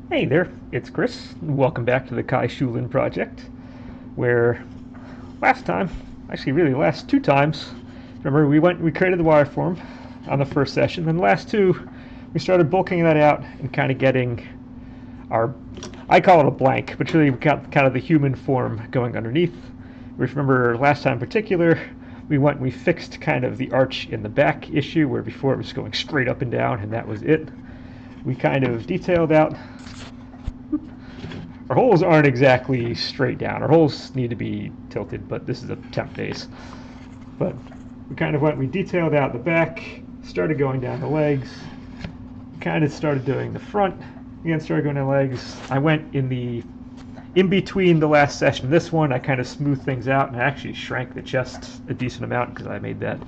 Hey there, it's Chris. Welcome back to the Kai Shulin project, where last time, actually really last two times, remember we created the wireform on the first session, then the last two we started bulking that out and kind of getting our, I call it a blank, but really we got kind of the human form going underneath. Which remember last time in particular, we fixed kind of the arch in the back issue where before it was going straight up and down and that was it. We kind of detailed out our holes aren't exactly straight down. Our holes need to be tilted, but this is a temp base. But we detailed out the back, started going down the legs, kind of started doing the front, again started going down the legs. I went in between the last session and this one, I kind of smoothed things out and I actually shrank the chest a decent amount because I made that.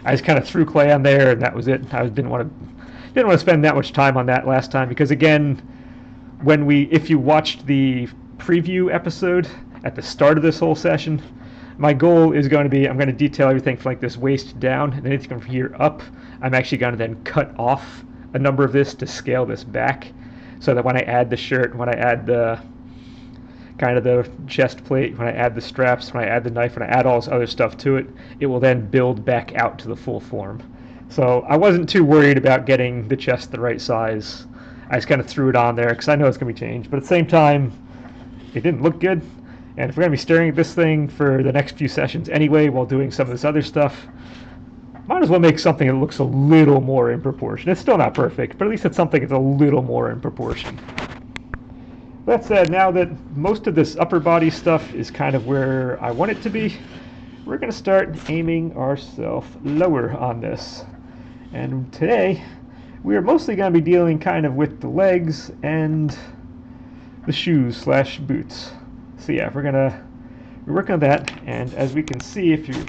I just kind of threw clay on there and that was it. I didn't want to spend that much time on that last time because again, if you watched the preview episode at the start of this whole session, my goal is going to be I'm going to detail everything from like this waist down, and anything from here up, I'm actually going to then cut off a number of this to scale this back, so that when I add the shirt, when I add the kind of the chest plate, when I add the straps, when I add the knife, when I add all this other stuff to it, it will then build back out to the full form. So I wasn't too worried about getting the chest the right size. I just kind of threw it on there because I know it's going to be changed. But at the same time, it didn't look good. And if we're going to be staring at this thing for the next few sessions anyway while doing some of this other stuff, might as well make something that looks a little more in proportion. It's still not perfect, but at least it's something that's a little more in proportion. That said, now that most of this upper body stuff is kind of where I want it to be, we're going to start aiming ourselves lower on this. And today, we are mostly going to be dealing kind of with the legs and the shoes / boots. So yeah, we're working on that. And as we can see, if you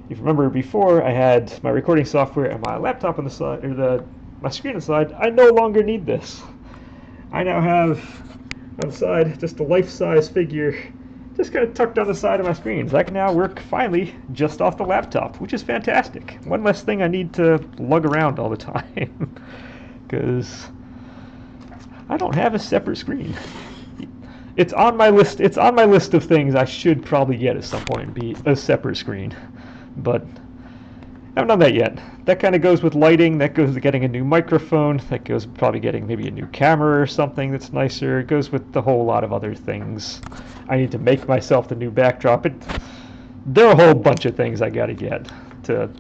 remember before, I had my recording software and my laptop on the side, or my screen on the side. I no longer need this. I now have on the side just a life-size figure just kind of tucked on the side of my screen. So I can now work finally just off the laptop, which is fantastic. One less thing I need to lug around all the time because I don't have a separate screen. It's on my list. It's on my list of things I should probably get at some point, be a separate screen, but I haven't done that yet. That kind of goes with lighting. That goes with getting a new microphone. That goes with probably getting maybe a new camera or something that's nicer. It goes with the whole lot of other things. I need to make myself the new backdrop. There are a whole bunch of things I got to get to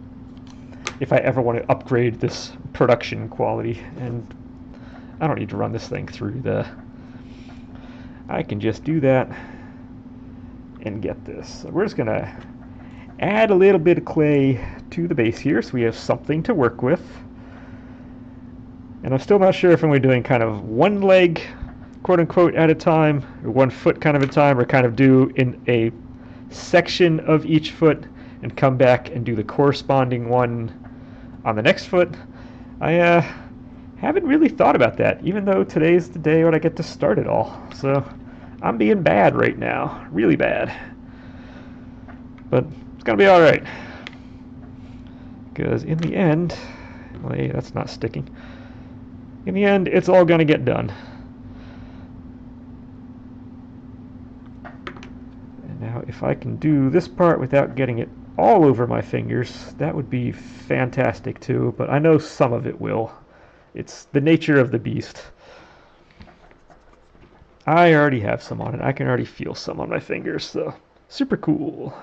if I ever want to upgrade this production quality. And I don't need to run this thing through I can just do that and get this. So we're just going to add a little bit of clay to the base here so we have something to work with. And I'm still not sure if I'm doing kind of one leg, quote unquote, at a time, or 1 foot kind of a time, or kind of do in a section of each foot and come back and do the corresponding one on the next foot. I haven't really thought about that, even though today's the day when I get to start it all. So I'm being bad right now, really bad. But it's going to be all right. Because in the end, wait, that's not sticking. In the end, it's all going to get done. And now if I can do this part without getting it all over my fingers, that would be fantastic too, but I know some of it will. It's the nature of the beast. I already have some on it. I can already feel some on my fingers, so super cool.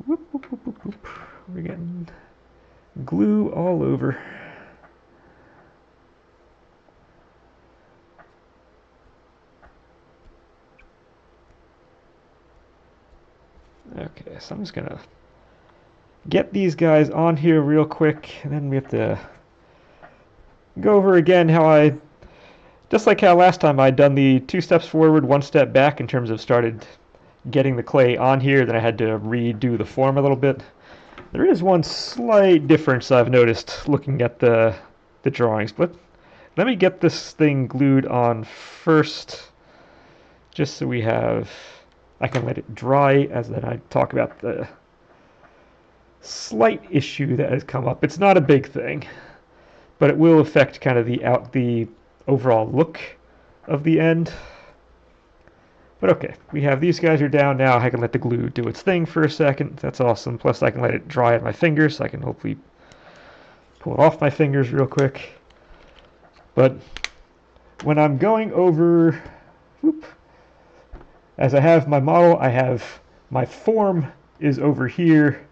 Whoop, whoop, whoop, whoop, whoop. We're getting glue all over. Okay, so I'm just gonna get these guys on here real quick, and then we have to go over again just like how last time I'd done the 2 steps forward, 1 step back in terms of started getting the clay on here, then I had to redo the form a little bit. There is one slight difference I've noticed looking at the drawings, but let me get this thing glued on first, just so I can let it dry as then I talk about the slight issue that has come up. It's not a big thing, but it will affect kind of the overall look of the end. But okay, we have these guys are down now. I can let the glue do its thing for a second. That's awesome. Plus I can let it dry on my fingers, so I can hopefully pull it off my fingers real quick. But when I'm going over, whoop, as I have my model, I have my form is over here,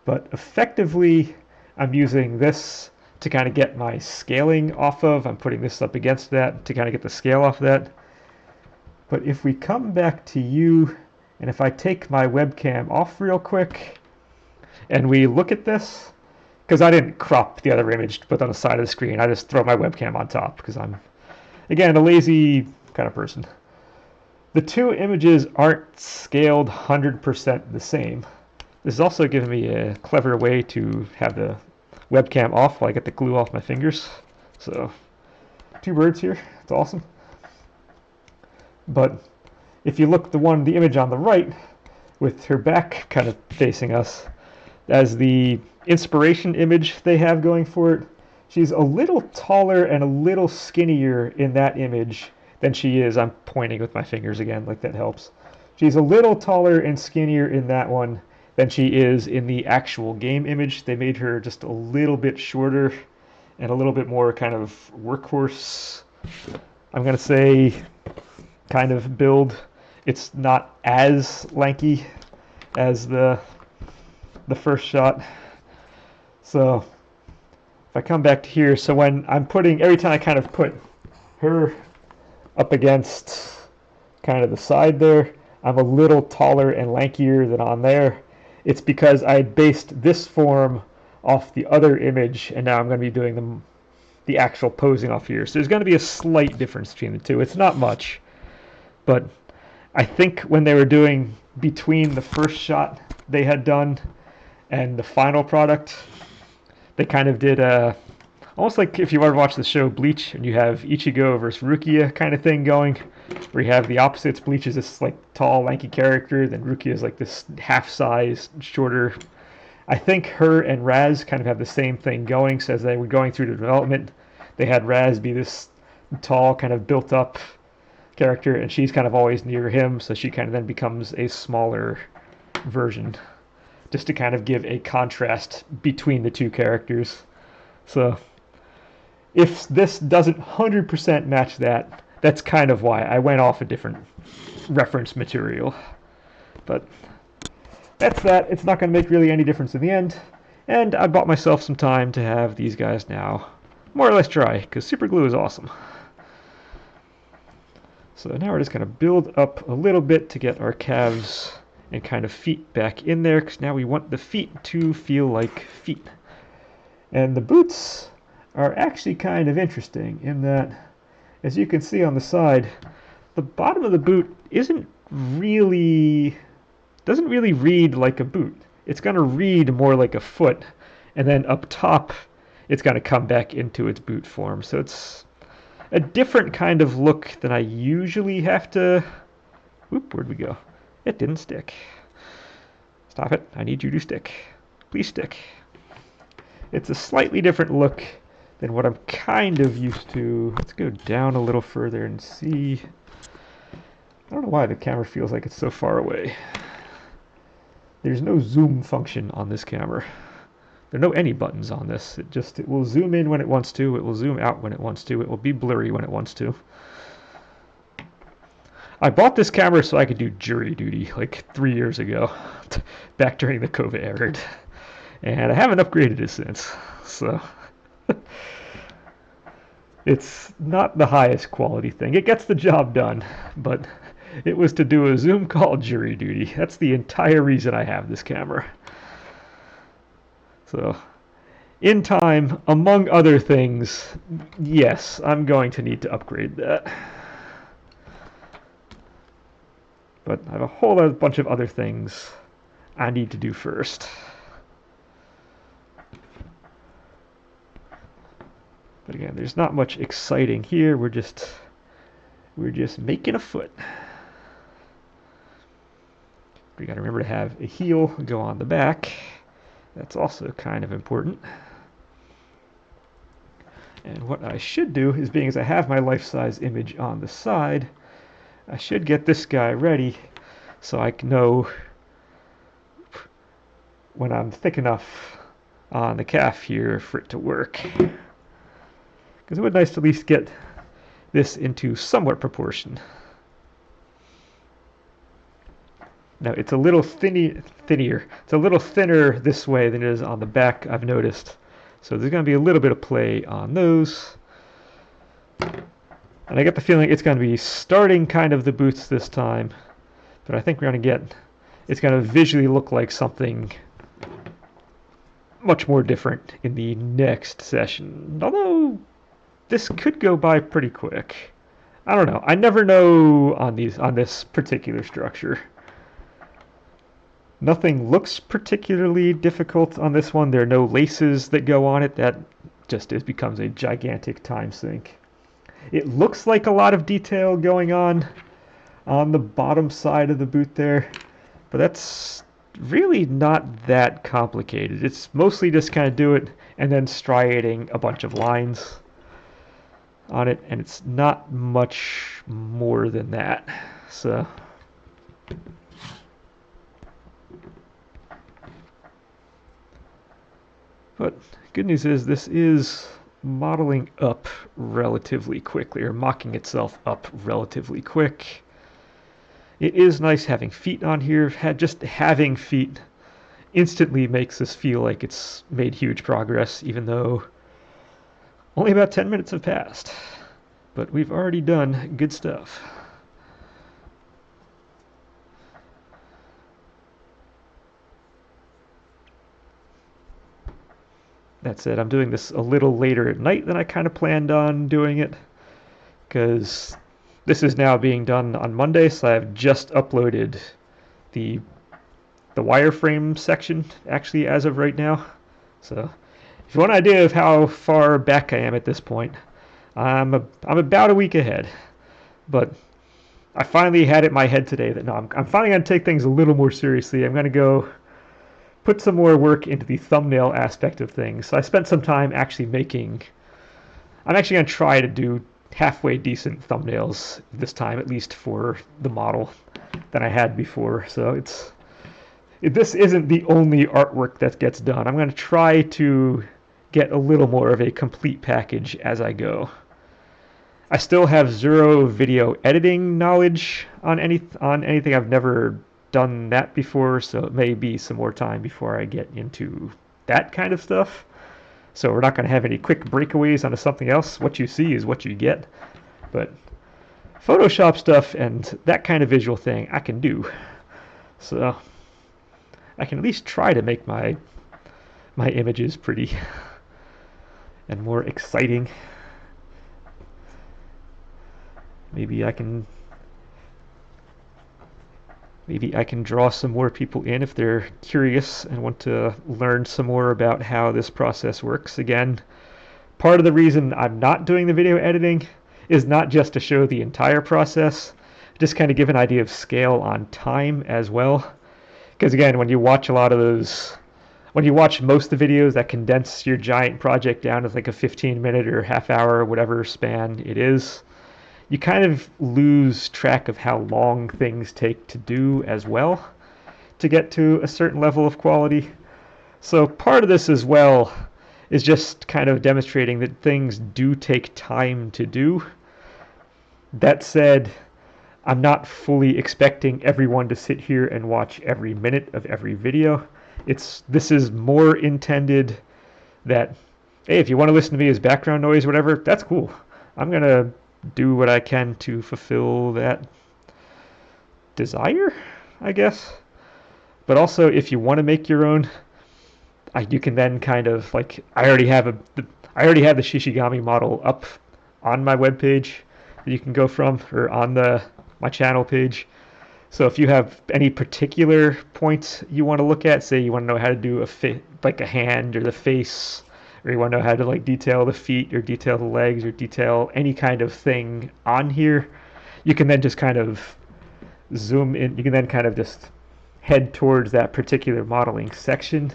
but effectively I'm using this to kind of get my scaling off of. I'm putting this up against that to kind of get the scale off that. But if we come back to you, and if I take my webcam off real quick, and we look at this, because I didn't crop the other image to put on the side of the screen, I just throw my webcam on top, because I'm, again, a lazy kind of person. The two images aren't scaled 100% the same. This is also giving me a clever way to have the webcam off while I get the glue off my fingers. So, two birds here. It's awesome. But if you look the image on the right, with her back kind of facing us, as the inspiration image they have going for it, she's a little taller and a little skinnier in that image than she is. I'm pointing with my fingers again, like that helps. She's a little taller and skinnier in that one than she is in the actual game image. They made her just a little bit shorter and a little bit more kind of workhorse, I'm going to say, kind of build. It's not as lanky as the first shot. So if I come back to here, so when I'm putting, every time I kind of put her up against kind of the side there, I'm a little taller and lankier than on there. It's because I based this form off the other image, and now I'm going to be doing the actual posing off here. So there's going to be a slight difference between the two. It's not much, but I think when they were doing between the first shot they had done and the final product, they kind of did almost like if you ever watch the show Bleach and you have Ichigo versus Rukia kind of thing going, where you have the opposites. Bleach is this like tall, lanky character, then Rukia is like this half-sized, shorter. I think her and Raz kind of have the same thing going. So as they were going through the development, they had Raz be this tall, kind of built-up character, and she's kind of always near him, so she kind of then becomes a smaller version, just to kind of give a contrast between the two characters. So if this doesn't 100% match that, that's kind of why I went off a different reference material. But that's that. It's not going to make really any difference in the end. And I bought myself some time to have these guys now more or less dry, because super glue is awesome. So now we're just going to build up a little bit to get our calves and kind of feet back in there, because now we want the feet to feel like feet. And the boots are actually kind of interesting in that, as you can see on the side, the bottom of the boot doesn't really read like a boot. It's going to read more like a foot, and then up top it's going to come back into its boot form. So it's a different kind of look than I usually have to... Whoop, where'd we go? It didn't stick. Stop it. I need you to stick. Please stick. It's a slightly different look than what I'm kind of used to. Let's go down a little further and see. I don't know why the camera feels like it's so far away. There's no zoom function on this camera. There are no any buttons on this. It will zoom in when it wants to. It will zoom out when it wants to. It will be blurry when it wants to. I bought this camera so I could do jury duty like 3 years ago, back during the COVID era, and I haven't upgraded it since. So it's not the highest quality thing. It gets the job done, but it was to do a Zoom call jury duty. That's the entire reason I have this camera. So, in time, among other things, yes, I'm going to need to upgrade that. But I have a whole other bunch of other things I need to do first. But again, there's not much exciting here. We're just making a foot. We got to remember to have a heel go on the back. That's also kind of important. And what I should do is, being as I have my life-size image on the side, I should get this guy ready so I can know when I'm thick enough on the calf here for it to work. Because it would be nice to at least get this into somewhat proportion. Now it's a little thinner. It's a little thinner this way than it is on the back, I've noticed. So there's going to be a little bit of play on those. And I get the feeling it's going to be starting kind of the boots this time. But I think we're going to get, it's going to visually look like something much more different in the next session. Although this could go by pretty quick. I don't know. I never know on this particular structure. Nothing looks particularly difficult on this one. There are no laces that go on it. That just becomes a gigantic time sink. It looks like a lot of detail going on the bottom side of the boot there, but that's really not that complicated. It's mostly just kind of do it and then striating a bunch of lines on it, and it's not much more than that. So but good news is this is modeling up relatively quickly, or mocking itself up relatively quick. It is nice having feet on here. Just having feet instantly makes us feel like it's made huge progress, even though only about 10 minutes have passed. But we've already done good stuff. That said, I'm doing this a little later at night than I kind of planned on doing it, because this is now being done on Monday, so I've just uploaded the wireframe section, actually, as of right now. So if you want an idea of how far back I am at this point, I'm about a week ahead. But I finally had it in my head today that no, I'm finally going to take things a little more seriously. I'm going to go put some more work into the thumbnail aspect of things. So I spent some time actually I'm actually going to try to do halfway decent thumbnails this time, at least for the model, than I had before. So this isn't the only artwork that gets done. I'm going to try to get a little more of a complete package as I go. I still have zero video editing knowledge on anything. I've never done that before, so it may be some more time before I get into that kind of stuff. So we're not going to have any quick breakaways onto something else. What you see is what you get. But Photoshop stuff and that kind of visual thing I can do. So I can at least try to make my images pretty and more exciting. Maybe I can draw some more people in if they're curious and want to learn some more about how this process works. Again, part of the reason I'm not doing the video editing is not just to show the entire process, just kind of give an idea of scale on time as well. Because again, when you watch most of the videos that condense your giant project down to like a 15-minute or half-hour, whatever span it is, you kind of lose track of how long things take to do as well to get to a certain level of quality. So part of this as well is just kind of demonstrating that things do take time to do. That said, I'm not fully expecting everyone to sit here and watch every minute of every video. This is more intended that, hey, if you want to listen to me as background noise or whatever, that's cool. I'm going to do what I can to fulfill that desire, I guess. But also, if you want to make your own, you can then kind of like, I already have the Shishigami model up on my webpage that you can go from, or on my channel page. So if you have any particular points you want to look at, say you want to know how to do like a hand or the face, or you want to know how to like detail the feet or detail the legs or detail any kind of thing on here, you can then just kind of zoom in. You can then kind of just head towards that particular modeling section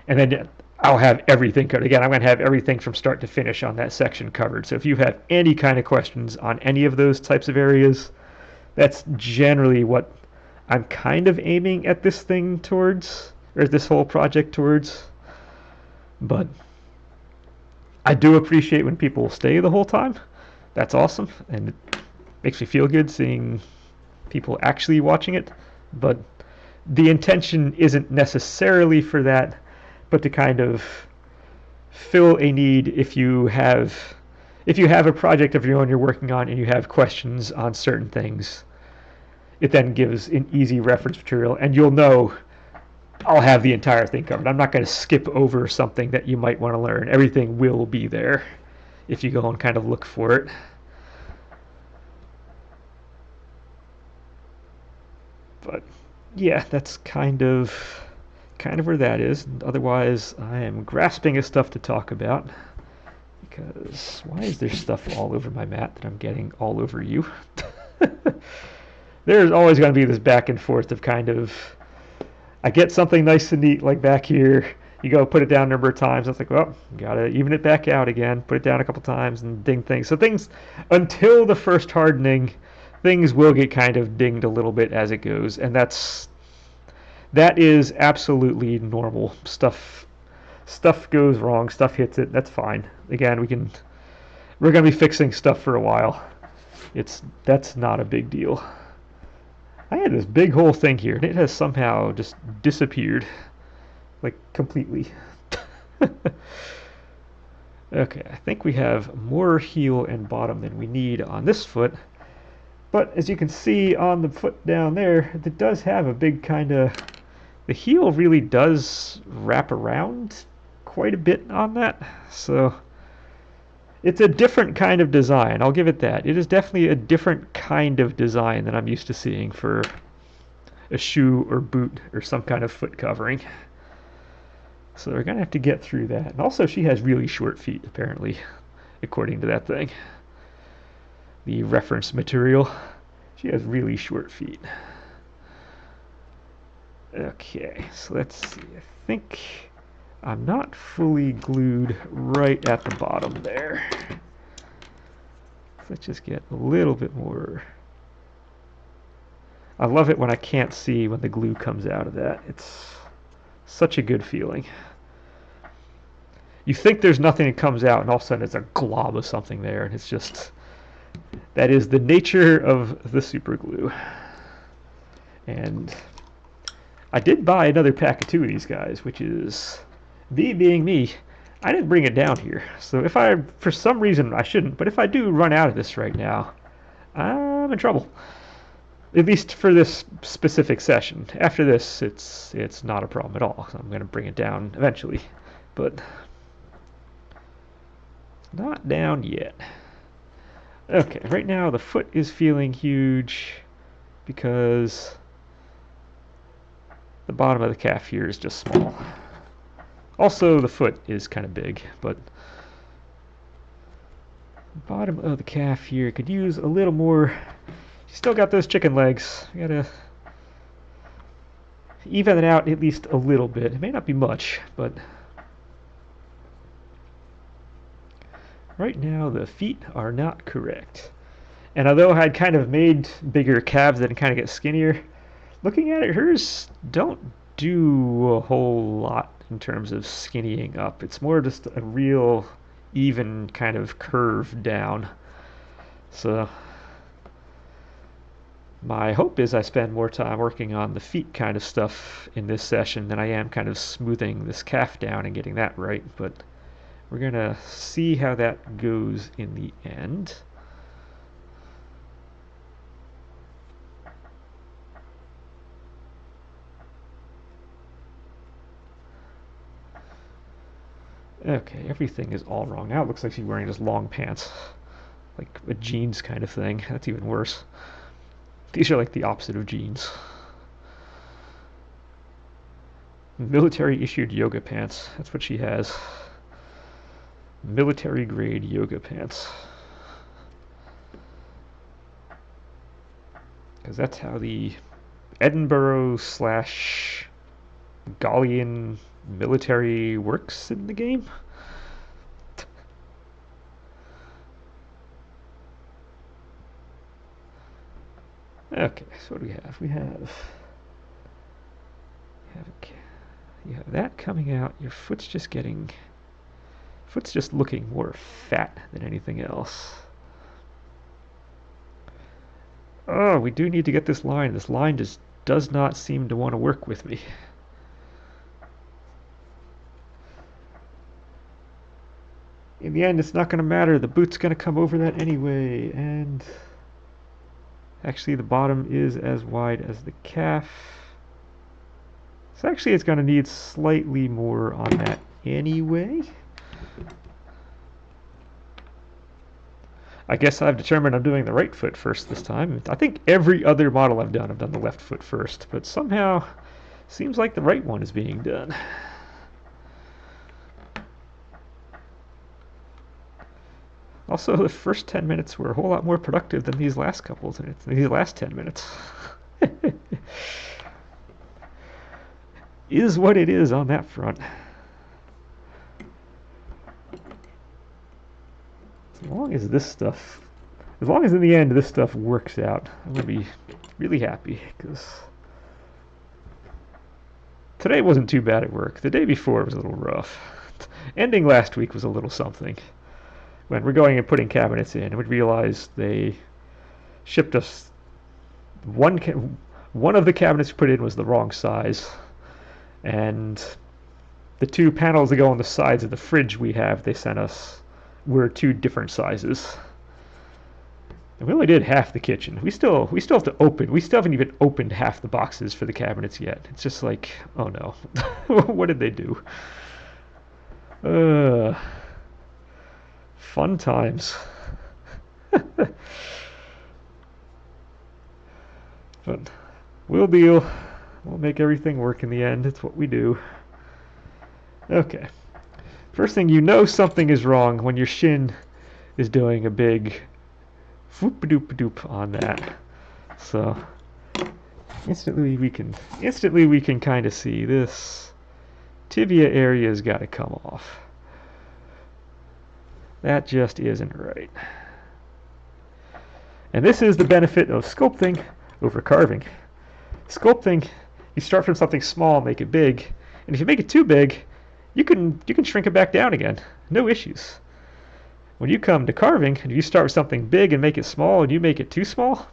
and then I'll have everything covered. Again, I'm going to have everything from start to finish on that section covered. So if you have any kind of questions on any of those types of areas, that's generally what I'm kind of aiming at this thing towards, or this whole project towards. But I do appreciate when people stay the whole time. That's awesome, and it makes me feel good seeing people actually watching it. But the intention isn't necessarily for that, but to kind of fill a need if you have a project of your own you're working on and you have questions on certain things. It then gives an easy reference material, and you'll know I'll have the entire thing covered. I'm not going to skip over something that you might want to learn. Everything will be there if you go and kind of look for it. But yeah, that's kind of where that is. Otherwise, I am grasping at stuff to talk about, because why is there stuff all over my mat that I'm getting all over you? There's always going to be this back and forth of kind of, I get something nice and neat like back here, you go put it down a number of times, it's like, well, gotta even it back out again, put it down a couple times and ding things. So things, until the first hardening, things will get kind of dinged a little bit as it goes, and that is absolutely normal. Stuff goes wrong, stuff hits it, that's fine. Again, we're gonna be fixing stuff for a while. That's not a big deal. I had this big whole thing here, and it has somehow just disappeared, like completely. Okay, I think we have more heel and bottom than we need on this foot, but as you can see on the foot down there, it does have a big kind of, the heel really does wrap around quite a bit on that, so it's a different kind of design, I'll give it that. It is definitely a different kind of design than I'm used to seeing for a shoe or boot or some kind of foot covering. So we're going to have to get through that. And also she has really short feet, apparently, according to that thing. The reference material. She has really short feet. Okay, so let's see. I think I'm not fully glued right at the bottom there. Let's just get a little bit more. I love it when I can't see when the glue comes out of that. It's such a good feeling. You think there's nothing that comes out, and all of a sudden it's a glob of something there, and it's just, that is the nature of the super glue. And I did buy another pack of 2 of these guys, which is, me being me, I didn't bring it down here. So if I, for some reason, I shouldn't, but if I do run out of this right now, I'm in trouble. At least for this specific session. After this, it's not a problem at all. So I'm going to bring it down eventually, but not down yet. Okay, right now the foot is feeling huge because the bottom of the calf here is just small. Also, the foot is kind of big, but the bottom of the calf here could use a little more. Still got those chicken legs. I gotta even it out at least a little bit. It may not be much, but right now the feet are not correct. And although I had kind of made bigger calves that kind of get skinnier, looking at it, hers don't do a whole lot in terms of skinnying up. It's more just a real even kind of curve down. So my hope is I spend more time working on the feet kind of stuff in this session than I am kind of smoothing this calf down and getting that right, but we're going to see how that goes in the end. Okay, everything is all wrong. Now it looks like she's wearing just long pants, like a jeans kind of thing. That's even worse. These are like the opposite of jeans. Military issued yoga pants. That's what she has. Military grade yoga pants. Because that's how the Edinburgh / Gallian military works in the game. Okay, so what do we have? You have that coming out. Your foot's just looking more fat than anything else. Oh, we do need to get this line. This line just does not seem to want to work with me. In the end, it's not going to matter. The boot's going to come over that anyway, and actually the bottom is as wide as the calf. So actually it's going to need slightly more on that anyway. I guess I've determined I'm doing the right foot first this time. I think every other model I've done the left foot first, but somehow seems like the right one is being done. Also, the first 10 minutes were a whole lot more productive than these last 10 minutes. Is what it is on that front. As long as in the end this stuff works out, I'm going to be really happy, because today wasn't too bad at work. The day before was a little rough. Ending last week was a little something. When we're going and putting cabinets in, and we realized they shipped us one of the cabinets we put in was the wrong size, and the two panels that go on the sides of the fridge they sent us were two different sizes. And we only did half the kitchen. We still have to open. We still haven't even opened half the boxes for the cabinets yet. It's just like, oh no, what did they do? Fun times. But we'll deal. We'll make everything work in the end. It's what we do. Okay. First thing, you know something is wrong when your shin is doing a big whoop-a-doop-a-doop on that. So instantly we can kind of see this tibia area's got to come off. That just isn't right. And this is the benefit of sculpting over carving. Sculpting, you start from something small, make it big, and if you make it too big, you can shrink it back down again. No issues. When you come to carving, and you start with something big and make it small, and you make it too small,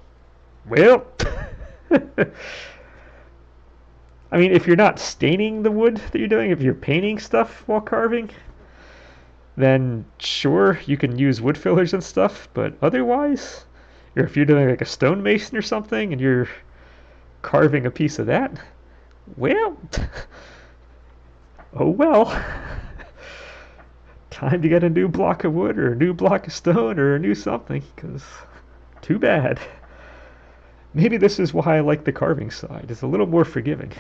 well, I mean, if you're not staining the wood that you're doing, if you're painting stuff while carving, then sure, you can use wood fillers and stuff, but otherwise, or if you're doing like a stonemason or something and you're carving a piece of that, well, oh well. Time to get a new block of wood or a new block of stone or a new something, because too bad. Maybe this is why I like the carving side. It's a little more forgiving.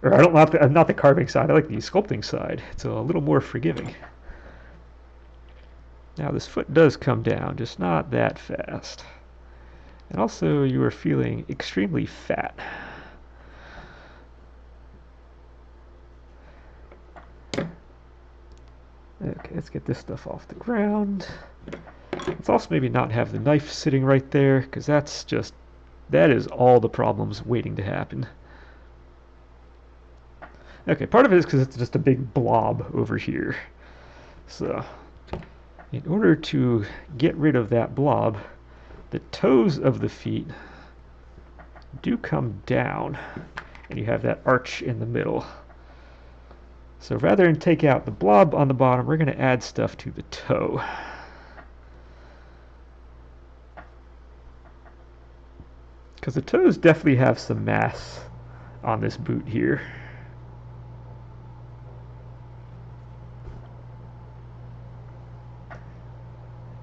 Or not the carving side, I like the sculpting side. It's a little more forgiving. Now this foot does come down, just not that fast. And also you are feeling extremely fat. Okay, let's get this stuff off the ground. Let's also maybe not have the knife sitting right there, because that is all the problems waiting to happen. Okay, part of it is because it's just a big blob over here. So, in order to get rid of that blob, the toes of the feet do come down, and you have that arch in the middle. So rather than take out the blob on the bottom, we're going to add stuff to the toe. Because the toes definitely have some mass on this boot here.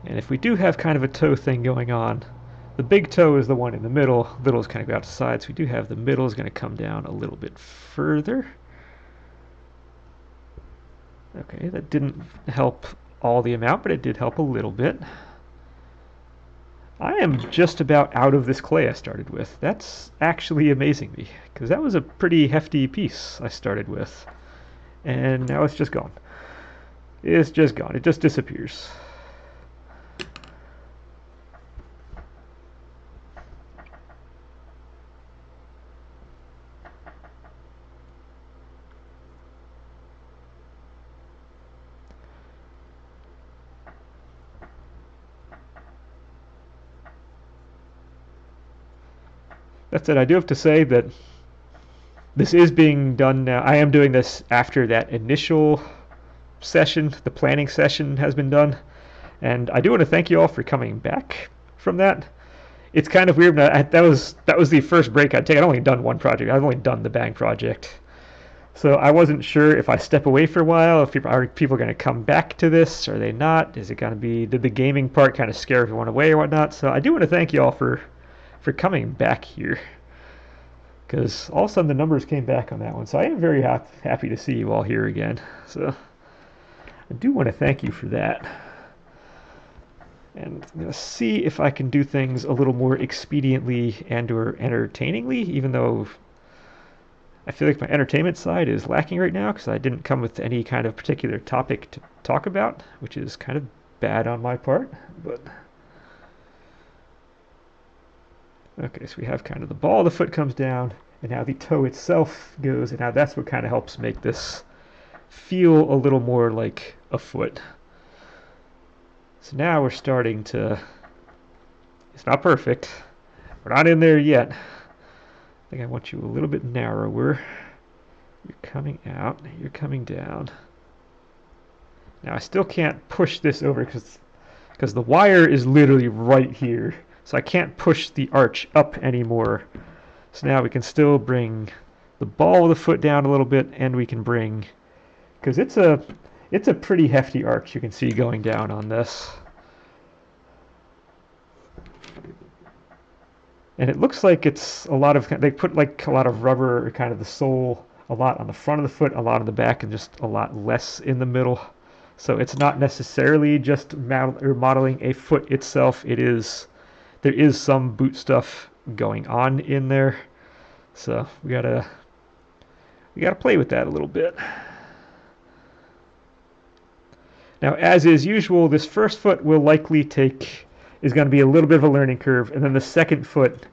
And if we do have kind of a toe thing going on, the big toe is the one in the middle, little's kind of out to the side, so we do have the middle is going to come down a little bit further. Okay, that didn't help all the amount, but it did help a little bit. I am just about out of this clay I started with. That's actually amazing me, because that was a pretty hefty piece I started with. And now it's just gone. It's just gone. It just disappears. That said, I do have to say that this is being done now. I am doing this after that initial session, the planning session has been done. And I do want to thank you all for coming back from that. It's kind of weird. That was the first break I'd take. I'd only done one project. I've only done the Bang project. So I wasn't sure if I step away for a while, if people going to come back to this, or are they not? Is it going to be, did the gaming part kind of scare everyone away or whatnot? So I do want to thank you all for coming back here, because all of a sudden the numbers came back on that one. So I am very happy to see you all here again. So I do want to thank you for that. And I'm going to see if I can do things a little more expediently and or entertainingly, even though I feel like my entertainment side is lacking right now because I didn't come with any kind of particular topic to talk about, which is kind of bad on my part. But okay, so we have kind of the ball of the foot comes down, and now the toe itself goes, and now that's what kind of helps make this feel a little more like a foot. So now we're starting to, it's not perfect. We're not in there yet. I think I want you a little bit narrower. You're coming out, you're coming down. Now I still can't push this over because the wire is literally right here. So I can't push the arch up anymore. So now we can still bring the ball of the foot down a little bit, and we can bring, because it's a pretty hefty arch you can see going down on this. And it looks like it's a lot of, they put like a lot of rubber, or kind of the sole, a lot on the front of the foot, a lot on the back, and just a lot less in the middle. So it's not necessarily just modeling a foot itself. There is some boot stuff going on in there. So we gotta play with that a little bit. Now, as is usual, this first foot will likely is going to be a little bit of a learning curve, and then the second foot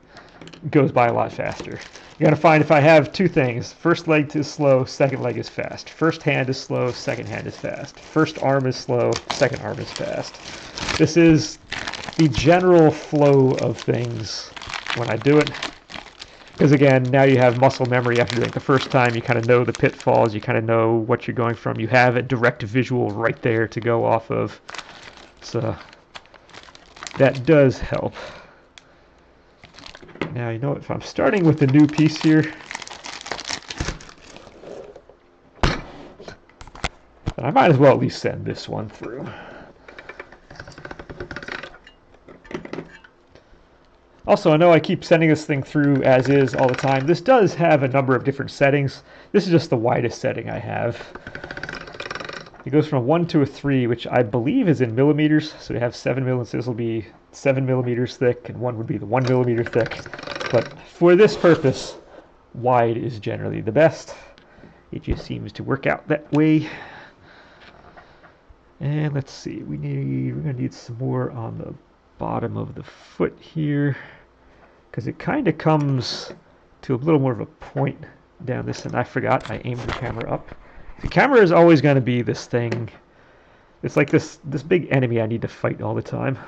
goes by a lot faster. You're going to find if I have two things, first leg is slow, second leg is fast. First hand is slow, second hand is fast. First arm is slow, second arm is fast. This is the general flow of things when I do it. Because again, now you have muscle memory after doing it the first time. You kind of know the pitfalls. You kind of know what you're going from. You have a direct visual right there to go off of. So that does help. Now, you know, if I'm starting with the new piece here, then I might as well at least send this one through. Also, I know I keep sending this thing through as is all the time. This does have a number of different settings. This is just the widest setting I have. It goes from a 1 to a 3, which I believe is in millimeters. So we have 7 millimeters. So this will be 7 millimeters thick, and 1 would be the 1 millimeter thick. But for this purpose, wide is generally the best. It just seems to work out that way. And let's see, we're gonna need some more on the bottom of the foot here, because it kind of comes to a little more of a point down this, and I forgot I aimed the camera up. The camera is always going to be this thing. It's like this big enemy I need to fight all the time.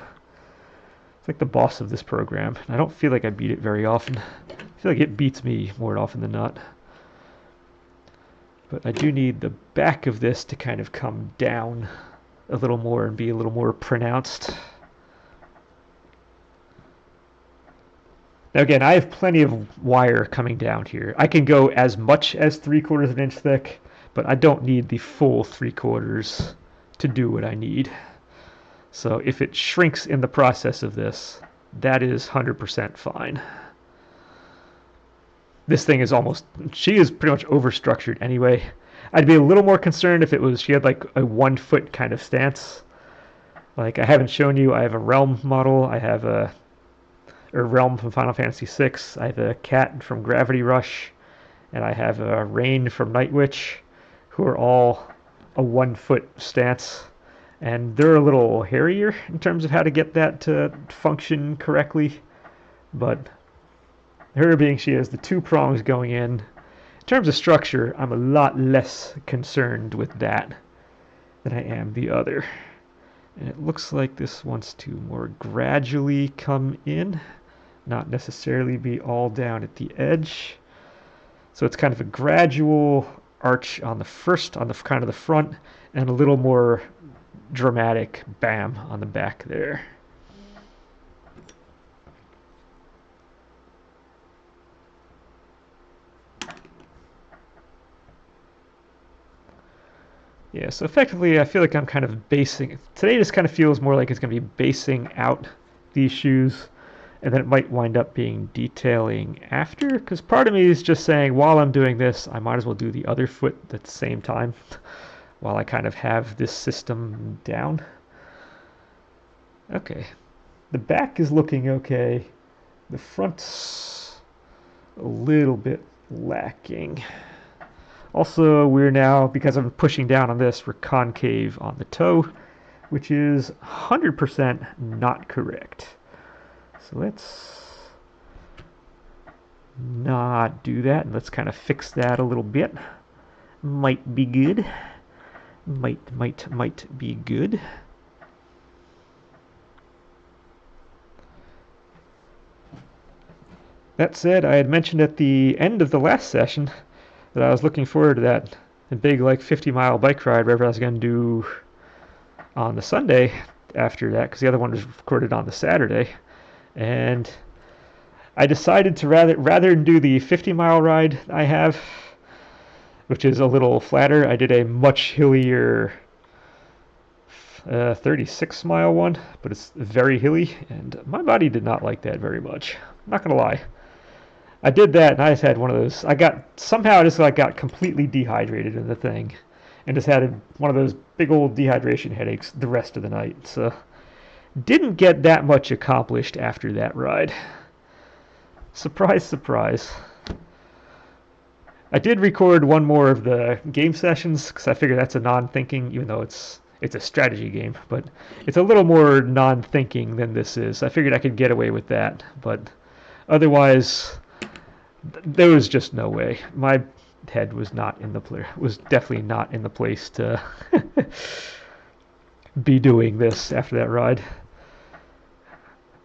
It's like the boss of this program. I don't feel like I beat it very often. I feel like it beats me more often than not. But I do need the back of this to kind of come down a little more and be a little more pronounced. Now again, I have plenty of wire coming down here. I can go as much as 3/4 of an inch thick, but I don't need the full 3/4 to do what I need. So if it shrinks in the process of this, that is 100% fine. This thing is she is pretty much overstructured anyway. I'd be a little more concerned if she had like a 1 foot kind of stance. Like I haven't shown you, I have a realm model, I have a or Realm from Final Fantasy VI. I have a Cat from Gravity Rush, and I have a Rain from Night Witch, who are all a 1-foot stance. And they're a little hairier in terms of how to get that to function correctly. But her being she has the 2 prongs going in. In terms of structure, I'm a lot less concerned with that than I am the other. And it looks like this wants to more gradually come in, not necessarily be all down at the edge. So it's kind of a gradual arch on the kind of the front, and a little more dramatic bam on the back there. Yeah, so effectively I feel like I'm kind of basing, today just kind of feels more like it's going to be basing out these shoes, and then it might wind up being detailing after, because part of me is just saying while I'm doing this, I might as well do the other foot at the same time while I kind of have this system down. Okay, the back is looking okay, the front's a little bit lacking. Also, we're now, because I'm pushing down on this, we're concave on the toe, which is 100% not correct. So let's not do that, and let's kind of fix that a little bit. Might be good. Might be good. That said, I had mentioned at the end of the last session that I was looking forward to that big, like, 50-mile bike ride, whatever I was going to do on the Sunday after that, because the other one was recorded on the Saturday. And I decided to rather than do the 50-mile ride I have, which is a little flatter, I did a much hillier 36-mile one, but it's very hilly, and my body did not like that very much. I'm not going to lie. I did that, and I just had one of those. I got completely dehydrated in the thing, and just had one of those big old dehydration headaches the rest of the night. So, didn't get that much accomplished after that ride. Surprise, surprise. I did record one more of the game sessions because I figure that's a non-thinking, even though it's a strategy game, but it's a little more non-thinking than this is. I figured I could get away with that, but otherwise, there was just no way. My head was definitely not in the place to be doing this after that ride.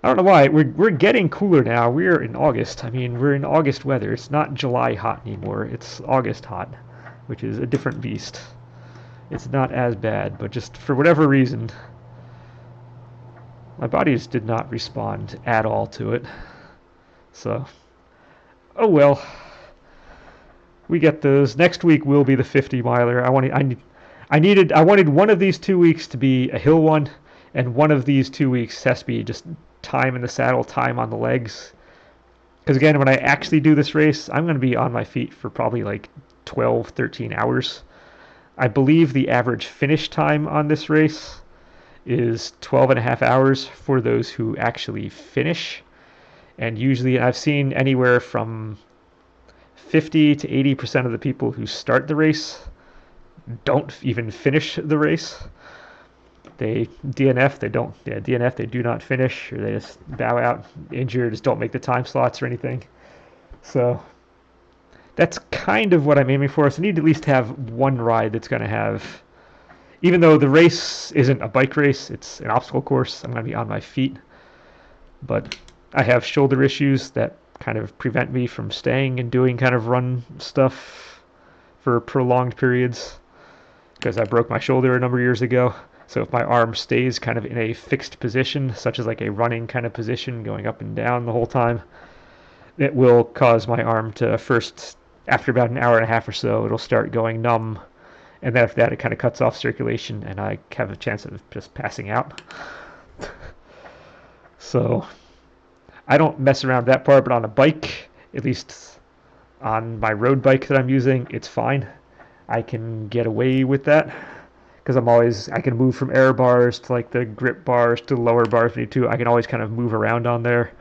I don't know why. We're getting cooler now. We're in August. I mean, we're in August weather. It's not July hot anymore. It's August hot, which is a different beast. It's not as bad, but just for whatever reason, my body just did not respond at all to it. So, oh well. We get those. Next week will be the 50-miler. I wanted one of these 2 weeks to be a hill one, and one of these 2 weeks has to be just time in the saddle, time on the legs. Because again, when I actually do this race, I'm going to be on my feet for probably like 12, 13 hours. I believe the average finish time on this race is 12 and a half hours for those who actually finish. And usually I've seen anywhere from 50 to 80% of the people who start the race don't even finish the race. They DNF, they do not finish, or they just bow out injured, just don't make the time slots or anything. So that's kind of what I'm aiming for. So I need to at least have one ride that's going to have, even though the race isn't a bike race, it's an obstacle course, I'm going to be on my feet. But I have shoulder issues that kind of prevent me from staying and doing kind of run stuff for prolonged periods, because I broke my shoulder a number of years ago. So if my arm stays kind of in a fixed position, such as like a running kind of position, going up and down the whole time, it will cause my arm to first, after about an hour and a half or so, it'll start going numb. And then after that, it kind of cuts off circulation, and I have a chance of just passing out. So I don't mess around that part, but on a bike, at least on my road bike that I'm using, it's fine. I can get away with that, because I can move from air bars to like the grip bars to the lower bars if I need to. I can always kind of move around on there.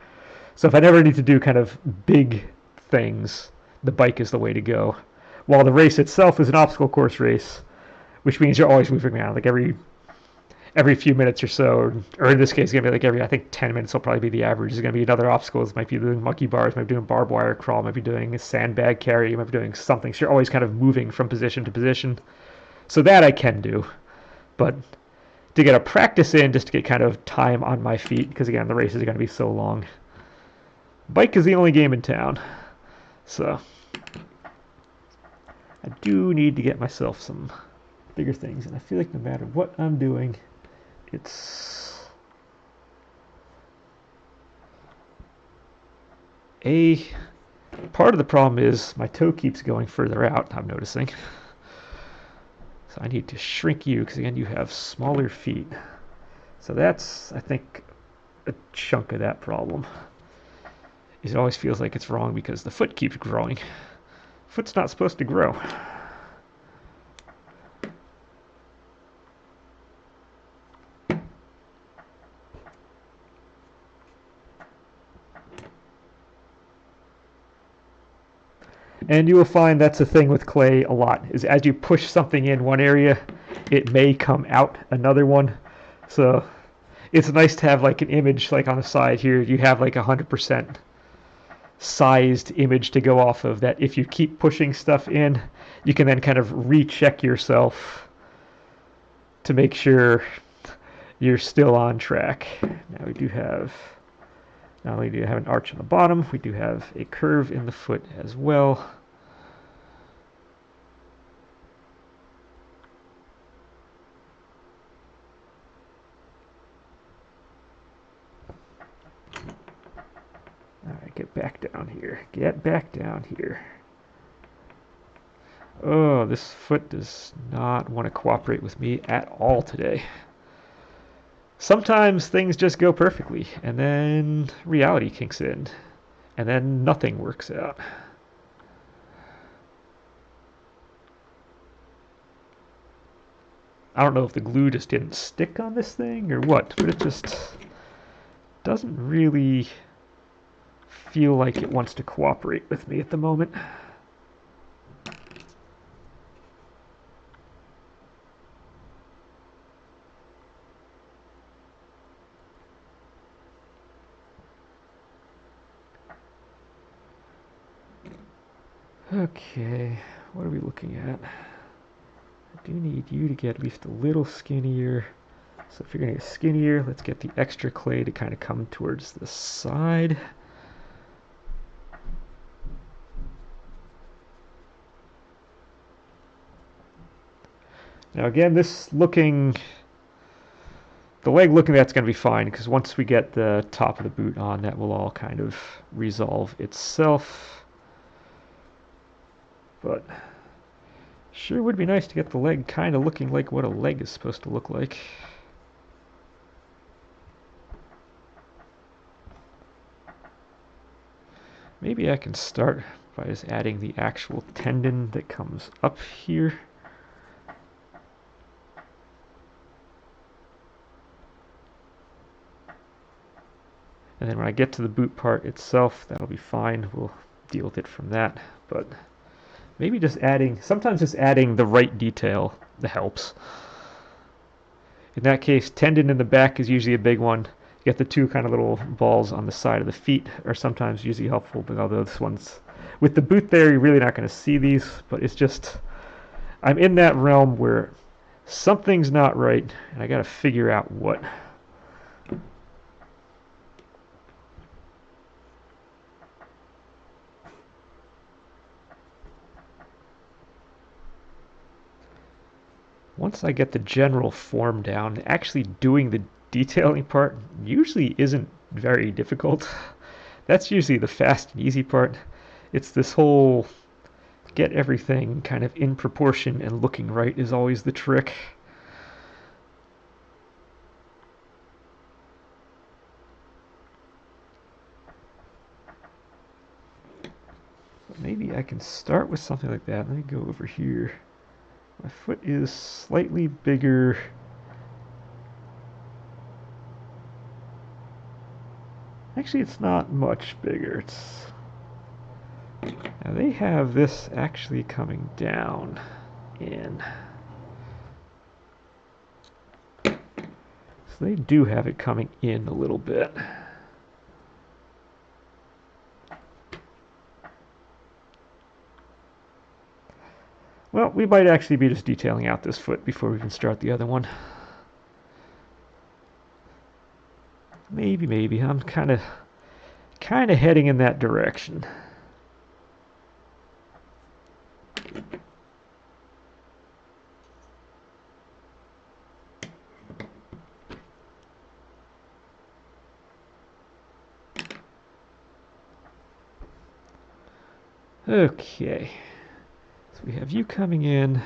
So if I never need to do kind of big things, the bike is the way to go. While the race itself is an obstacle course race, which means you're always moving around. Like every few minutes or so, or in this case, it's gonna be like every, I think 10 minutes will probably be the average. There's gonna be another obstacle. Might be doing monkey bars, might be doing barbed wire crawl, might be doing a sandbag carry, might be doing something. So you're always kind of moving from position to position. So that I can do, but to get a practice in, just to get kind of time on my feet, because again, the races are gonna be so long. Bike is the only game in town, so I do need to get myself some bigger things, and I feel like no matter what I'm doing, it's a part of the problem is my toe keeps going further out, I'm noticing. So I need to shrink you because again you have smaller feet. So that's, I think, a chunk of that problem. It always feels like it's wrong because the foot keeps growing. Foot's not supposed to grow. And you will find that's the thing with clay a lot, is as you push something in one area, it may come out another one. So it's nice to have like an image like on the side here. You have like 100% sized image to go off of that. If you keep pushing stuff in, you can then kind of recheck yourself to make sure you're still on track. Now we do have, not only do you have an arch on the bottom, we do have a curve in the foot as well. All right, get back down here. Get back down here. Oh, this foot does not want to cooperate with me at all today. Sometimes things just go perfectly, and then reality kicks in, and then nothing works out. I don't know if the glue just didn't stick on this thing or what, but it just doesn't really feel like it wants to cooperate with me at the moment. Okay, what are we looking at? I do need you to get at least a little skinnier. So if you're going to get skinnier, let's get the extra clay to kind of come towards the side. Now again, this looking, the leg looking that's going to be fine because once we get the top of the boot on, that will all kind of resolve itself. But sure would be nice to get the leg kind of looking like what a leg is supposed to look like. Maybe I can start by just adding the actual tendon that comes up here. And then when I get to the boot part itself, that'll be fine. We'll deal with it from that. But maybe just adding, sometimes just adding the right detail that helps. In that case, tendon in the back is usually a big one. You get the two kind of little balls on the side of the feet are sometimes usually helpful, but although this one's, with the boot there, you're really not going to see these, but it's just, I'm in that realm where something's not right, and I got to figure out what. Once I get the general form down, actually doing the detailing part usually isn't very difficult. That's usually the fast and easy part. It's this whole get everything kind of in proportion and looking right is always the trick. Maybe I can start with something like that. Let me go over here. My foot is slightly bigger. Actually, it's not much bigger. Now they have this actually coming down in. So they do have it coming in a little bit. Well, we might actually be just detailing out this foot before we can start the other one. Maybe. I'm kind of heading in that direction. Okay. So we have you coming in,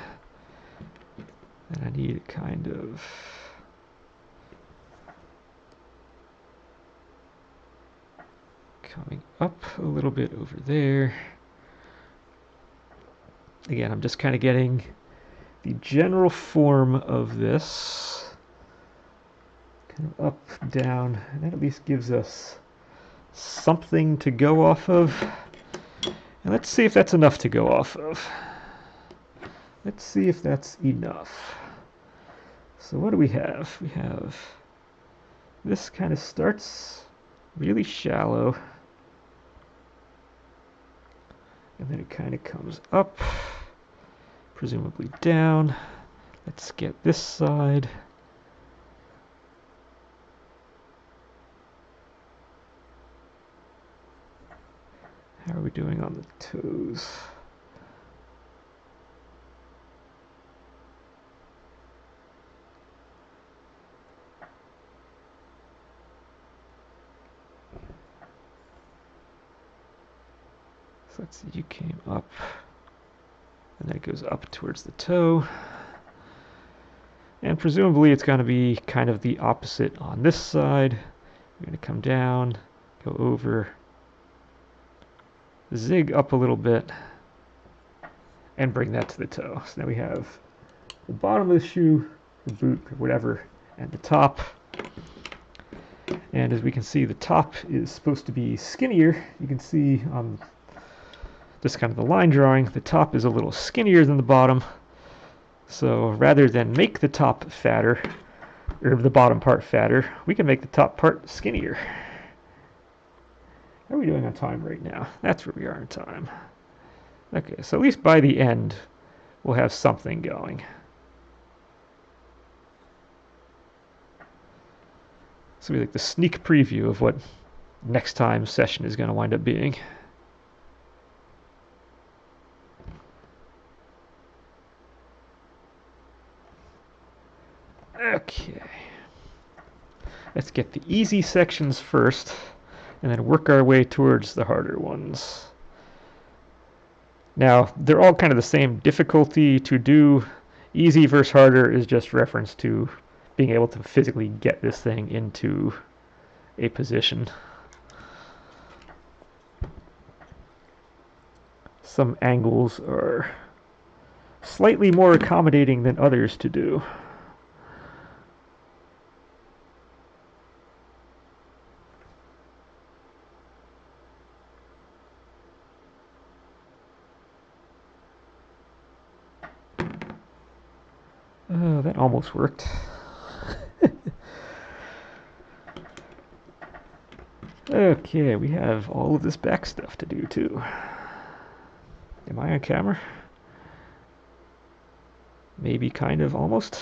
and I need it kind of coming up a little bit over there. Again, I'm just kind of getting the general form of this. Kind of up, down, and that at least gives us something to go off of. And let's see if that's enough to go off of. Let's see if that's enough. So what do we have? We have this kind of starts really shallow, and then it kind of comes up, presumably down. Let's get this side. How are we doing on the toes? So let's see, you came up, and then it goes up towards the toe. And presumably it's going to be kind of the opposite on this side. You're going to come down, go over, zig up a little bit, and bring that to the toe. So now we have the bottom of the shoe, the boot, or whatever, and the top. And as we can see, the top is supposed to be skinnier. You can see on just kind of the line drawing, the top is a little skinnier than the bottom. So rather than make the top fatter, or the bottom part fatter, we can make the top part skinnier. How are we doing on time right now? That's where we are in time. Okay, so at least by the end, we'll have something going. So we like the sneak preview of what next time's session is going to wind up being. Okay. Let's get the easy sections first, and then work our way towards the harder ones. Now, they're all kind of the same difficulty to do. Easy versus harder is just reference to being able to physically get this thing into a position. Some angles are slightly more accommodating than others to do. Oh, that almost worked. Okay, we have all of this back stuff to do too. Am I on camera? Maybe, kind of, almost.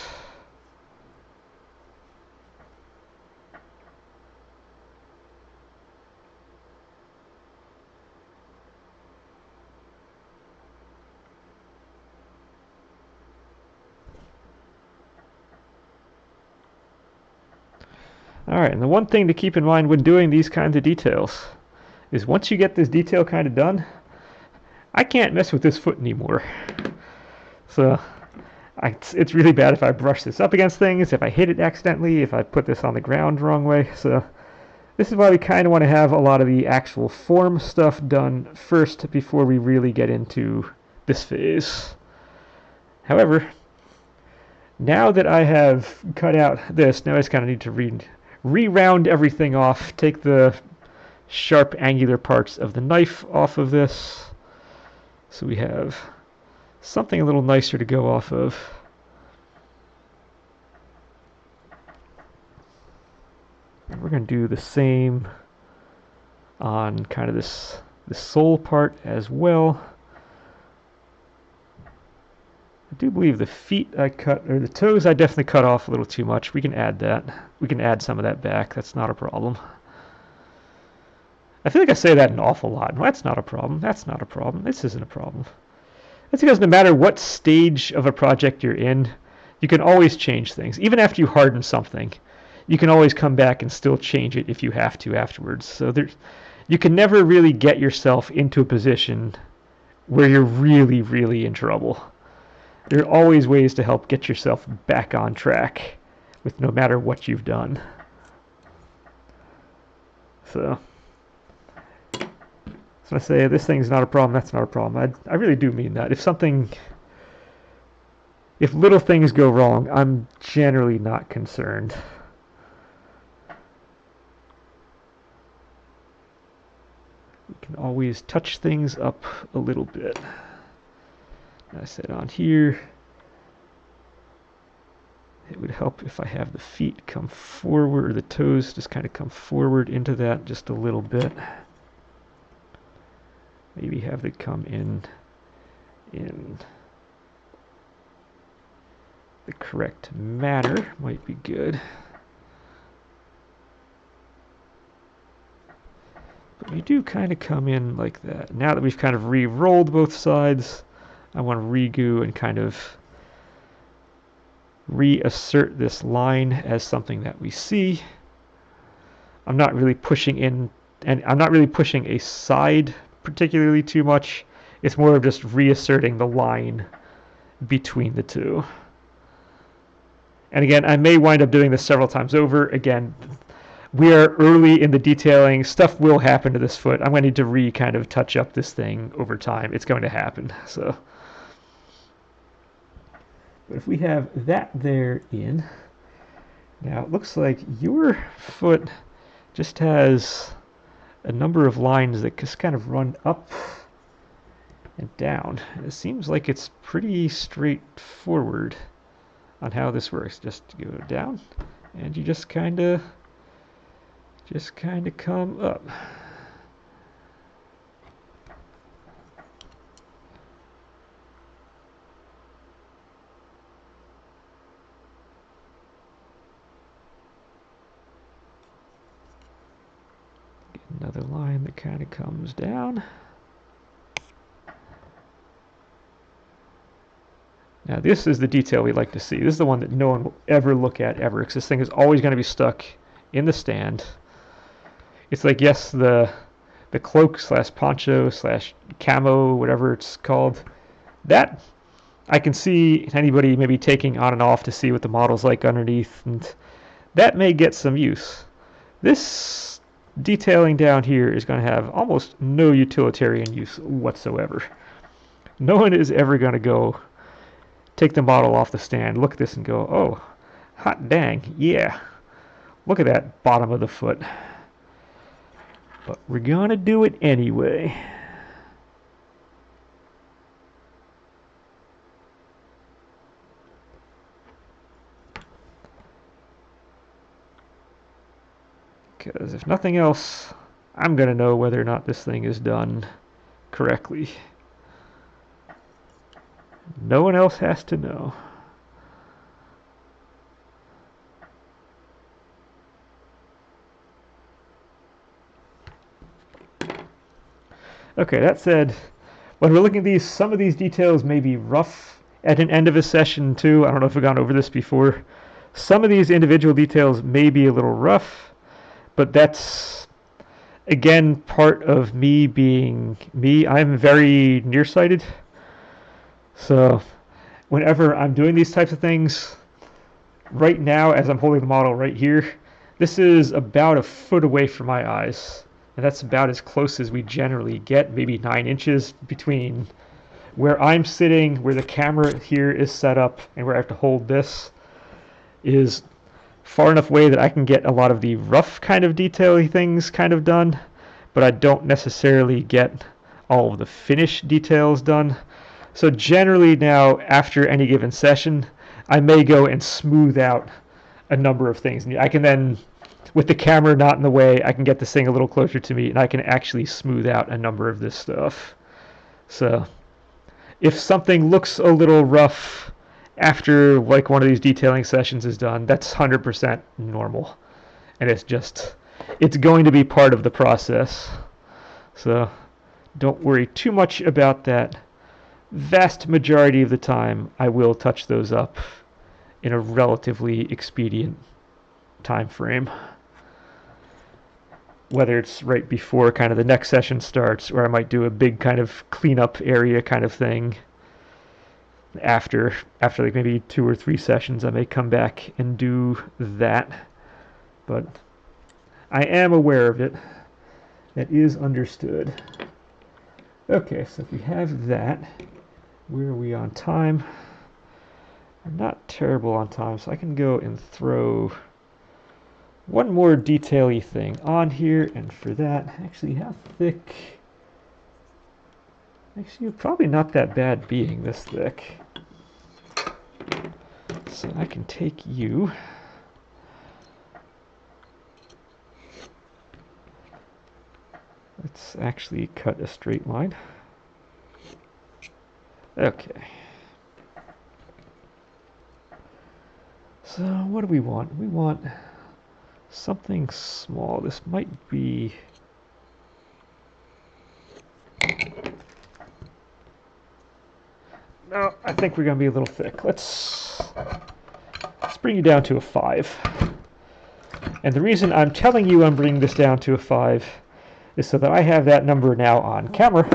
Alright, and the one thing to keep in mind when doing these kinds of details is once you get this detail kind of done, I can't mess with this foot anymore. So it's really bad if I brush this up against things, if I hit it accidentally, if I put this on the ground the wrong way. So this is why we kind of want to have a lot of the actual form stuff done first before we really get into this phase. However, now that I have cut out this, now I just kind of need to re-round everything off, take the sharp angular parts of the knife off of this. So we have something a little nicer to go off of. And we're going to do the same on kind of this sole part as well. I do believe the feet I cut, or the toes I definitely cut off a little too much. We can add that. We can add some of that back. That's not a problem. I feel like I say that an awful lot. Well, that's not a problem. That's not a problem. This isn't a problem. That's because no matter what stage of a project you're in, you can always change things. Even after you harden something, you can always come back and still change it if you have to afterwards. So you can never really get yourself into a position where you're really, really in trouble. There are always ways to help get yourself back on track with no matter what you've done. So I say this thing's not a problem, that's not a problem. I really do mean that. If little things go wrong, I'm generally not concerned. We can always touch things up a little bit. I said on here, it would help if I have the feet come forward, or the toes just kind of come forward into that just a little bit. Maybe have it come in the correct manner might be good. But we do kind of come in like that. Now that we've kind of re-rolled both sides, I want to re-goo and kind of reassert this line as something that we see. I'm not really pushing in, and I'm not really pushing a side particularly too much. It's more of just reasserting the line between the two. And again, I may wind up doing this several times over. Again, we are early in the detailing. Stuff will happen to this foot. I'm going to need to kind of touch up this thing over time. It's going to happen. So, but if we have that there in, now it looks like your foot just has a number of lines that just kind of run up and down. And it seems like it's pretty straightforward on how this works. Just go down, and you just kind of come up. Get another line that kind of comes down. Now this is the detail we like to see. This is the one that no one will ever look at ever, because this thing is always going to be stuck in the stand. It's like, yes, the cloak slash poncho slash camo, whatever it's called, that I can see anybody maybe taking on and off to see what the model's like underneath, and that may get some use. This detailing down here is going to have almost no utilitarian use whatsoever. No one is ever going to go take the model off the stand, look at this and go, oh, hot dang, yeah, look at that bottom of the foot. But we're going to do it anyway. Because if nothing else, I'm going to know whether or not this thing is done correctly. No one else has to know. Okay, that said, when we're looking at these, some of these details may be rough at an end of a session too. I don't know if we've gone over this before. Some of these individual details may be a little rough, but that's, again, part of me being me. I'm very nearsighted. So whenever I'm doing these types of things, right now as I'm holding the model right here, this is about a foot away from my eyes. And that's about as close as we generally get, maybe 9 inches between where I'm sitting, where the camera here is set up, and where I have to hold this is far enough away that I can get a lot of the rough kind of detail-y things kind of done. but I don't necessarily get all of the finish details done. So generally now, after any given session, I may go and smooth out a number of things. And I can then, with the camera not in the way, I can get this thing a little closer to me, and I can actually smooth out a number of this stuff. So if something looks a little rough after like one of these detailing sessions is done, that's 100% normal. And it's going to be part of the process. So don't worry too much about that. Vast majority of the time, I will touch those up in a relatively expedient time frame. Whether it's right before kind of the next session starts, or I might do a big kind of cleanup area kind of thing. After like maybe 2 or 3 sessions, I may come back and do that. But I am aware of it. That is understood. Okay, so if we have that, where are we on time? I'm not terrible on time, so I can go and throw one more detail-y thing on here, and for that, actually, how thick? Actually, probably not that bad being this thick. So I can take you. Let's actually cut a straight line. Okay. So what do we want? We want something small. This might be... No, I think we're going to be a little thick. Let's bring you down to a 5. And the reason I'm telling you I'm bringing this down to a 5 is so that I have that number now on camera,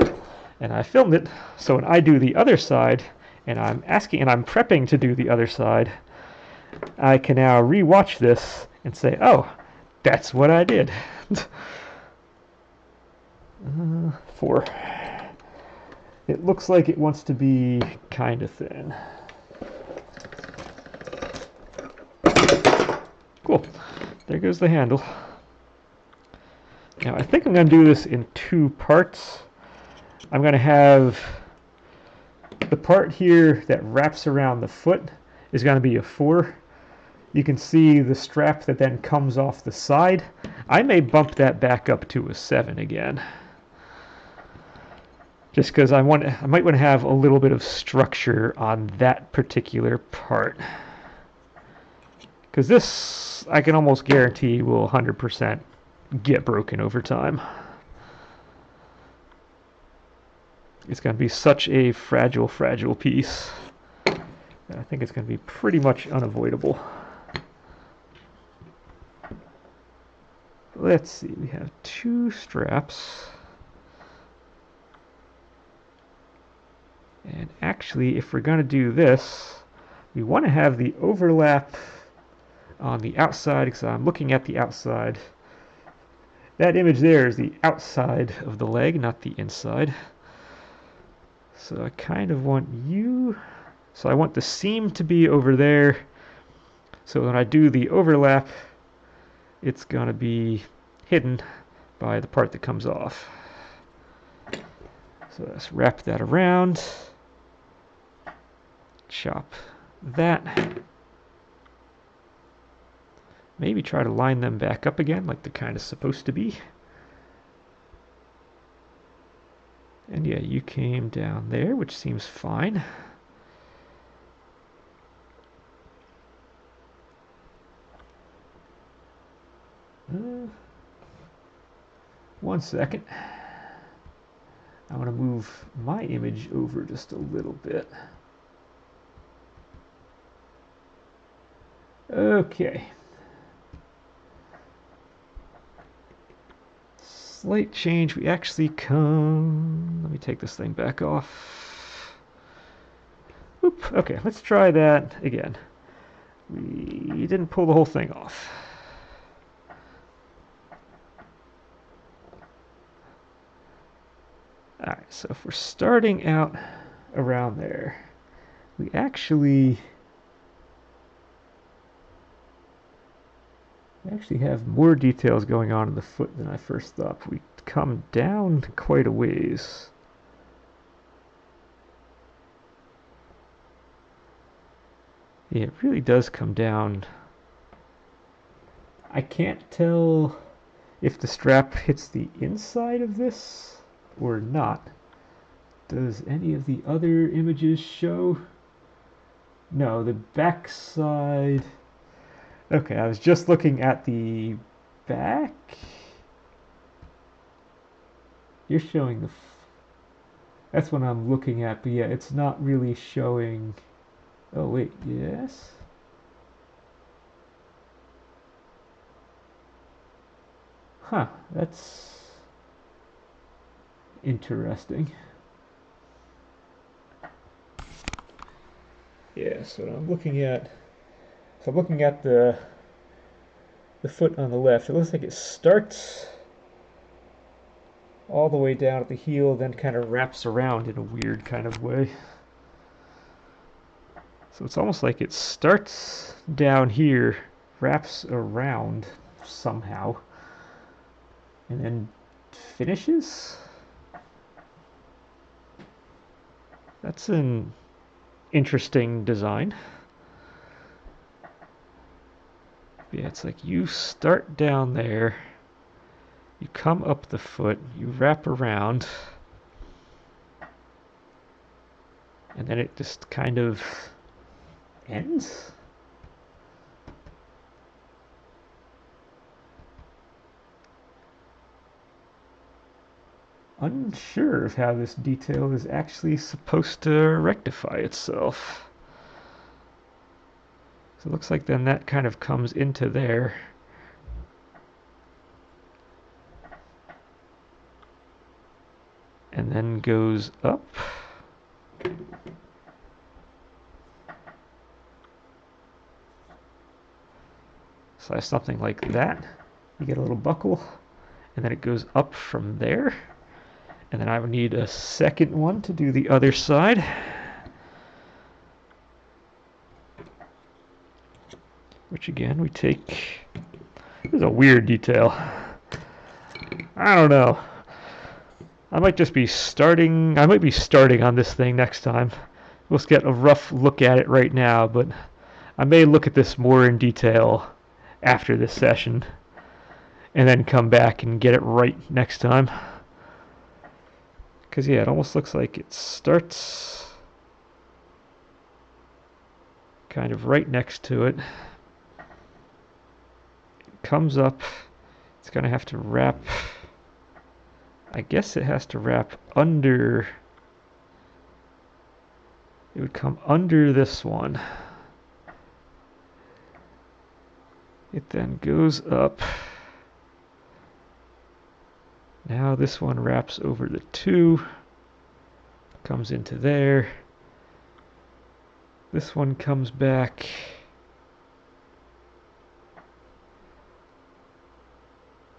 and I filmed it, so when I do the other side, and I'm prepping to do the other side, I can now re-watch this and say, oh, that's what I did. 4. It looks like it wants to be kind of thin. Cool. There goes the handle. Now I think I'm going to do this in 2 parts. I'm going to have the part here that wraps around the foot is going to be a 4. You can see the strap that then comes off the side. I may bump that back up to a 7 again. Just because I might want to have a little bit of structure on that particular part. Because this, I can almost guarantee, will 100% get broken over time. It's going to be such a fragile, fragile piece. I think it's going to be pretty much unavoidable. Let's see, we have 2 straps. And actually, if we're going to do this, we want to have the overlap on the outside, because I'm looking at the outside. That image there is the outside of the leg, not the inside. So I kind of want you... So I want the seam to be over there. So when I do the overlap, it's going to be hidden by the part that comes off. So let's wrap that around. Chop that. Maybe try to line them back up again like they're kind of supposed to be. And yeah, you came down there, which seems fine. One second. I want to move my image over just a little bit. Okay. Slight change. We actually come... Let me take this thing back off. Oop. Okay, let's try that again. We didn't pull the whole thing off. Alright, so if we're starting out around there, we actually... We actually have more details going on in the foot than I first thought. We come down quite a ways. Yeah, it really does come down. I can't tell if the strap hits the inside of this or not. Does any of the other images show? No, the back side. Okay, I was just looking at the back. You're showing the... That's what I'm looking at, but yeah, it's not really showing... Oh, wait, yes? Huh, that's interesting. Yeah, so I'm looking at... So I'm looking at the foot on the left. It looks like it starts all the way down at the heel, then kind of wraps around in a weird kind of way. So it's almost like it starts down here, wraps around somehow, and then finishes? That's an interesting design. Yeah, it's like you start down there, you come up the foot, you wrap around, and then it just kind of ends? Unsure of how this detail is actually supposed to rectify itself. So it looks like then that kind of comes into there. And then goes up. So something like that. You get a little buckle, and then it goes up from there. And then I would need a second one to do the other side. Which again, we take... This is a weird detail. I don't know. I might just be starting... I might be starting on this thing next time. Let's get a rough look at it right now, but I may look at this more in detail after this session and then come back and get it right next time. Because yeah, it almost looks like it starts kind of right next to it. It comes up. It's going to have to wrap... I guess it has to wrap under... It would come under this one. It then goes up. Now this one wraps over the 2, comes into there. This one comes back.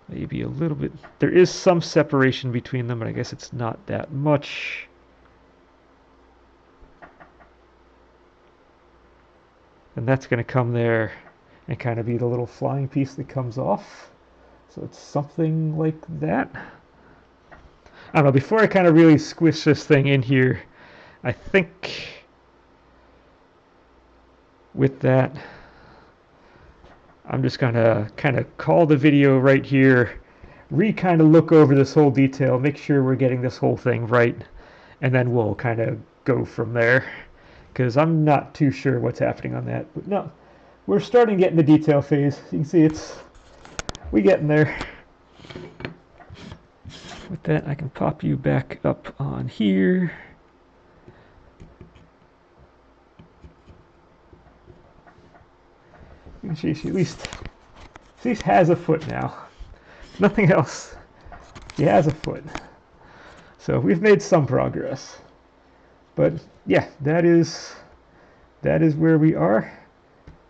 Maybe a little bit. There is some separation between them, but I guess it's not that much. And that's going to come there and kind of be the little flying piece that comes off. So it's something like that. I don't know, before I kind of really squish this thing in here, I think with that, I'm just going to kind of call the video right here, kind of look over this whole detail, make sure we're getting this whole thing right, and then we'll kind of go from there, because I'm not too sure what's happening on that. But no, we're starting to get in the detail phase. You can see we getting there. With that, I can pop you back up on here. You can see she at least has a foot now. Nothing else. She has a foot. So we've made some progress. But yeah, that is where we are.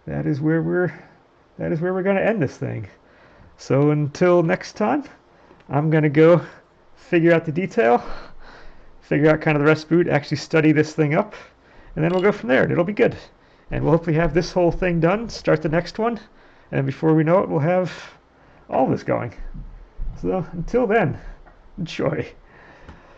That is where we're going to end this thing. So until next time, I'm going to go figure out the detail, figure out kind of the rest boot, actually study this thing up, and then we'll go from there, and it'll be good. And we'll hopefully have this whole thing done, start the next one And before we know it, we'll have all this going. So until then, enjoy.